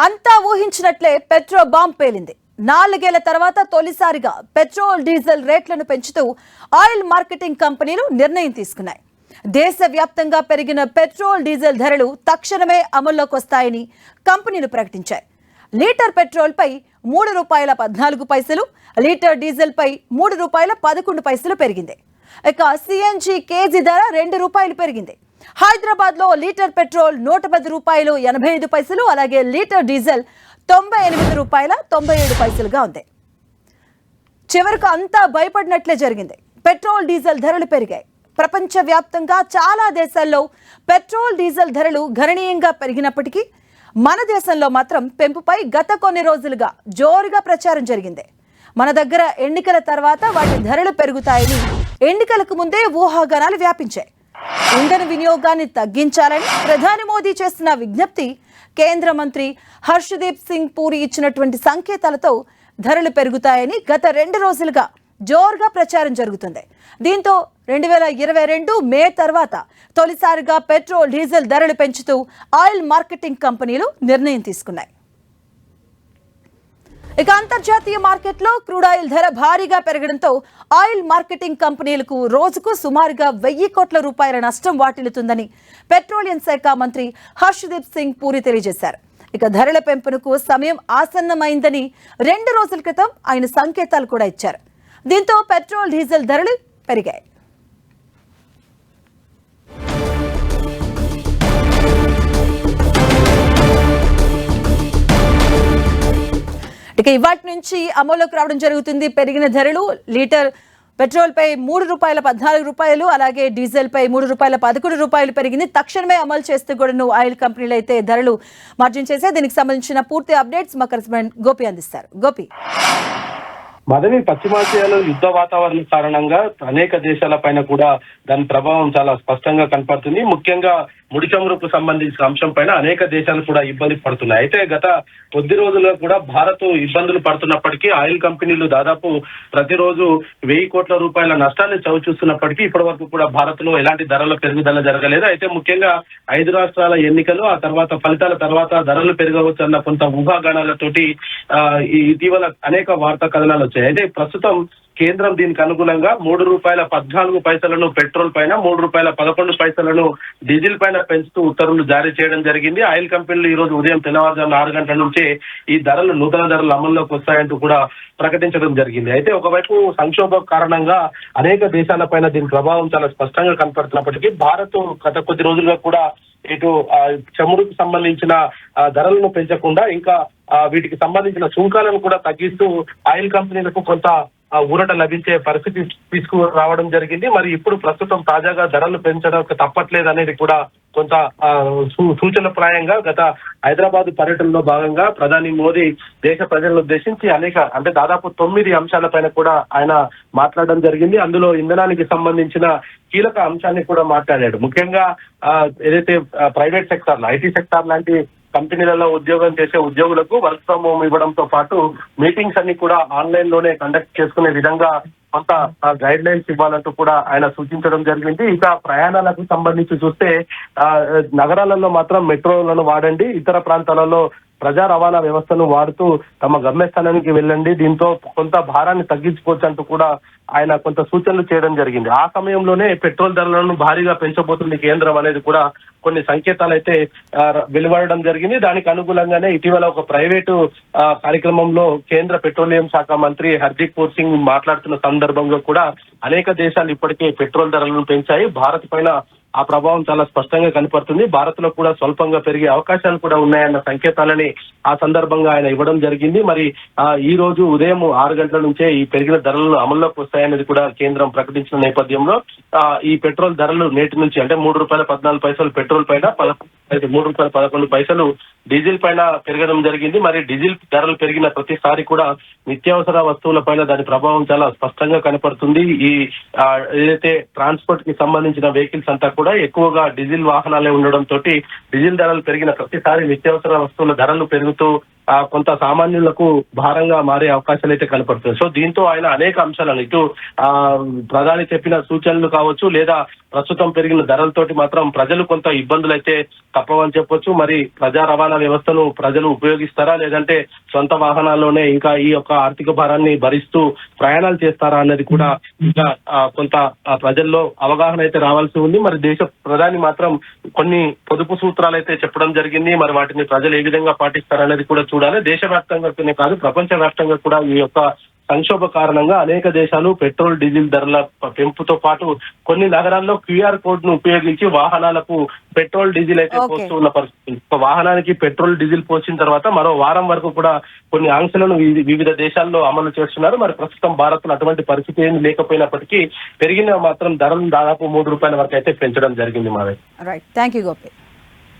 అంతా ఊహించినట్లే petrol bomb పేలింది. 4 ఏళ్ల తర్వాత తొలిసారిగా పెట్రోల్ డీజిల్ రేట్లను పెంచుతూ ఆయిల్ మార్కెటింగ్ కంపెనీలు నిర్ణయం తీసుకున్నాయి. దేశవ్యాప్తంగా పెరిగిన పెట్రోల్ డీజిల్ ధరలు తక్షణమే అమల్లోకి వస్తాయని కంపెనీలు ప్రకటించాయి. లీటర్ పెట్రోల్ పై ₹3.14, లీటర్ డీజిల్ పై ₹3.11 పెరిగింది. ఇక సిఎన్జి కేజీ ధర ₹2 పెరిగింది. హైదరాబాద్ లో లీటర్ పెట్రోల్ ₹110.85, అలాగే లీటర్ డీజిల్ ₹98.97గా ఉంది. చివరకు అంతా భయపడినట్లే జరిగింది. పెట్రోల్ డీజిల్ ధరలు పెరిగాయి. ప్రపంచవ్యాప్తంగా చాలా దేశాల్లో పెట్రోల్ డీజిల్ ధరలు గణనీయంగా పెరిగినప్పటికీ మన దేశంలో మాత్రం పెంపుపై గత కొన్ని రోజులుగా జోరుగా ప్రచారం జరిగింది. మన దగ్గర ఎన్నికల తర్వాత వాటి ధరలు పెరుగుతాయని ఎన్నికలకు ముందే ఊహాగానాలు వ్యాపించాయి. ఇంధన వినియోగాన్ని తగ్గించాలని ప్రధాని మోదీ చేస్తున్న విజ్ఞప్తి, కేంద్ర మంత్రి హర్షదీప్ సింగ్ పూరి ఇచ్చినటువంటి సంకేతాలతో ధరలు పెరుగుతాయని గత 2 రోజులుగా జోరుగా ప్రచారం జరుగుతుంది. దీంతో 2022 మే తర్వాత తొలిసారిగా పెట్రోల్ డీజిల్ ధరలు పెంచుతూ ఆయిల్ మార్కెటింగ్ కంపెనీలు నిర్ణయం తీసుకున్నాయి. ఇక అంతర్జాతీయ మార్కెట్లో క్రూడ్ ఆయిల్ ధర భారీగా పెరగడంతో ఆయిల్ మార్కెటింగ్ కంపెనీలకు రోజుకు సుమారుగా ₹1000 కోట్ల నష్టం వాటిల్లుతుందని పెట్రోలియం శాఖ మంత్రి హర్షదీప్ సింగ్ పూరి తెలియజేశారు. ఇక ధరల పెంపునకు సమయం ఆసన్నమైందని 2 రోజుల క్రితం ఆయన సంకేతాలు కూడా ఇచ్చారు. దీంతో పెట్రోల్ డీజిల్ ధరలు పెరిగాయి. ఇక ఇవాటి నుంచి అమల్లోకి రావడం జరుగుతుంది పెరిగిన ధరలు. లీటర్ పెట్రోల్ పై ₹3.14, అలాగే డీజిల్ పై ₹3.11 పెరిగింది. తక్షణమే అమలు చేస్తూ కూడా ఆయిల్ కంపెనీలు అయితే ధరలు మార్జిన్ చేసే. దీనికి సంబంధించిన పూర్తి అప్డేట్స్ మా కరెస్పాండెంట్ గోపి అందిస్తారు. గోపి, మదవి, పశ్చిమాసియాలో యుద్ధ వాతావరణం కారణంగా అనేక దేశాల పైన కూడా దాని ప్రభావం చాలా స్పష్టంగా కనపడుతుంది. ముఖ్యంగా ముడి చమురుకు సంబంధించిన అంశం పైన అనేక దేశాలు కూడా ఇబ్బంది పడుతున్నాయి. అయితే గత కొద్ది రోజులుగా కూడా భారత్ ఇబ్బందులు పడుతున్నప్పటికీ ఆయిల్ కంపెనీలు దాదాపు ప్రతిరోజు ₹1000 కోట్ల నష్టాన్ని చవిచూస్తున్నప్పటికీ ఇప్పటి వరకు కూడా భారత్ లో ఎలాంటి ధరల పెరుగుదల జరగలేదు. అయితే ముఖ్యంగా 5 రాష్ట్రాల ఎన్నికలు, ఆ తర్వాత ఫలితాల తర్వాత ధరలు పెరగవచ్చు అన్న కొంత ఊహాగానాలతోటి ఇటీవల అనేక వార్తా కథనాలు వచ్చాయి. అయితే ప్రస్తుతం కేంద్రం దీనికి అనుగుణంగా ₹3.14 పెట్రోల్ పైన, ₹3.11 డీజిల్ పైన పెంచుతూ ఉత్తర్వులు జారీ చేయడం జరిగింది. ఆయిల్ కంపెనీలు ఈ రోజు ఉదయం తెల్లవారుజామున 6 గంటల నుంచే ఈ నూతన ధరలు అమల్లోకి వస్తాయంటూ కూడా ప్రకటించడం జరిగింది. అయితే ఒకవైపు సంక్షోభం కారణంగా అనేక దేశాల పైన దీని ప్రభావం చాలా స్పష్టంగా కనపడుతున్నప్పటికీ భారత్ గత కొద్ది రోజులుగా కూడా ఇటు చమురుకు సంబంధించిన ధరలను పెంచకుండా ఇంకా వీటికి సంబంధించిన సుంకాలను కూడా తగ్గిస్తూ ఆయిల్ కంపెనీలకు కొంత ఊరట లభించే పరిస్థితి తీసుకురావడం జరిగింది. మరి ఇప్పుడు ప్రస్తుతం తాజాగా ధరలు పెంచడం తప్పట్లేదు అనేది కూడా కొంత సూచనప్రాయంగా గత హైదరాబాద్ పర్యటనలో భాగంగా ప్రధాని మోదీ దేశ ప్రజలను ఉద్దేశించి దాదాపు 9 అంశాలపైన కూడా ఆయన మాట్లాడడం జరిగింది. అందులో ఇంధనానికి సంబంధించిన కీలక అంశాన్ని కూడా మాట్లాడాడు. ముఖ్యంగా ఏదైతే ప్రైవేట్ సెక్టార్, ఐటీ సెక్టార్ లాంటి కంపెనీలలో ఉద్యోగం చేసే ఉద్యోగులకు వర్క్ ఫ్రం హోమ్ ఇవ్వడంతో పాటు మీటింగ్స్ అన్ని కూడా ఆన్లైన్ లోనే కండక్ట్ చేసుకునే విధంగా కొంత గైడ్ లైన్స్ ఇవ్వాలంటూ కూడా ఆయన సూచించడం జరిగింది. ఇంకా ప్రయాణాలకు సంబంధించి చూస్తే నగరాలలో మాత్రం మెట్రోలను వాడండి, ఇతర ప్రాంతాలలో ప్రజా రవాణా వ్యవస్థను వాడుతూ తమ గమ్యస్థానానికి వెళ్ళండి, దీంతో కొంత భారాన్ని తగ్గించుకోవచ్చు అంటూ కూడా ఆయన కొంత సూచనలు చేయడం జరిగింది. ఆ సమయంలోనే పెట్రోల్ ధరలను భారీగా పెంచబోతుంది కేంద్రం అనేది కూడా కొన్ని సంకేతాలు అయితే వెలువడడం జరిగింది. దానికి అనుగుణంగానే ఇటీవల ఒక ప్రైవేటు కార్యక్రమంలో కేంద్ర పెట్రోలియం శాఖ మంత్రి హర్దీప్ పూర్ సింగ్ మాట్లాడుతున్న సందర్భంగా కూడా అనేక దేశాలు ఇప్పటికే పెట్రోల్ ధరలను పెంచాయి. భారత్ పైన ఆ ప్రభావం చాలా స్పష్టంగా కనపడుతుంది. భారత్ లో కూడా స్వల్పంగా పెరిగే అవకాశాలు కూడా ఉన్నాయన్న సంకేతాలని ఆ సందర్భంగా ఆయన ఇవ్వడం జరిగింది. మరి ఈ రోజు ఉదయం 6 గంటల నుంచే ఈ పెరిగిన ధరలు అమల్లోకి వస్తాయనేది కూడా కేంద్రం ప్రకటించిన నేపథ్యంలో ఈ పెట్రోల్ ధరలు నేటి నుంచి అంటే ₹3.14 పెట్రోల్ పైన, ₹3.11 డీజిల్ పైన పెరగడం జరిగింది. మరి డీజిల్ ధరలు పెరిగిన ప్రతిసారి కూడా నిత్యావసర వస్తువుల పైన దాని ప్రభావం చాలా స్పష్టంగా కనపడుతుంది. ఈ ఏదైతే ట్రాన్స్పోర్ట్ కి సంబంధించిన వెహికల్స్ అంతా కూడా ఎక్కువగా డీజిల్ వాహనాలే ఉండడం తోటి డీజిల్ ధరలు పెరిగిన ప్రతిసారి నిత్యావసర వస్తువుల ధరలు పెరుగుతూ కొంత సామాన్యులకు భారంగా మారే అవకాశాలు అయితే కనపడుతుంది. సో దీంతో ఆయన అనేక అంశాలను ఇటు ప్రధాని చెప్పిన సూచనలు కావచ్చు, లేదా ప్రస్తుతం పెరిగిన ధరలతోటి మాత్రం ప్రజలు కొంత ఇబ్బందులు అయితే తప్పవని చెప్పొచ్చు. మరి ప్రజా రవాణా వ్యవస్థను ప్రజలు ఉపయోగిస్తారా, లేదంటే సొంత వాహనాల్లోనే ఇంకా ఈ యొక్క ఆర్థిక భారాన్ని భరిస్తూ ప్రయాణాలు చేస్తారా అన్నది కూడా ఇంకా కొంత ప్రజల్లో అవగాహన అయితే రావాల్సి ఉంది. మరి దేశ ప్రధాని మాత్రం కొన్ని పొదుపు సూత్రాలు అయితే చెప్పడం జరిగింది. మరి వాటిని ప్రజలు ఏ విధంగా పాటిస్తారనేది కూడా చూడాలి. దేశవ్యాప్తంగానే కాదు, ప్రపంచ వ్యాప్తంగా కూడా ఈ యొక్క సంక్షోభ కారణంగా అనేక దేశాలు పెట్రోల్ డీజిల్ ధరల పెంపుతో పాటు కొన్ని నగరాల్లో క్యూఆర్ కోడ్ ను ఉపయోగించి వాహనాలకు పెట్రోల్ డీజిల్ అయితే పోస్తూ ఉన్న పరిస్థితి. వాహనానికి పెట్రోల్ డీజిల్ పోసిన తర్వాత మరో వారం వరకు కూడా కొన్ని ఆంక్షలను వివిధ దేశాల్లో అమలు చేస్తున్నారు. మరి ప్రస్తుతం భారత్ లో అటువంటి పరిస్థితి ఏమి లేకపోయినప్పటికీ పెరిగిన మాత్రం ధరలు దాదాపు ₹3 వరకు అయితే పెంచడం జరిగింది. మాది రైట్, థ్యాంక్ యూ గోపి.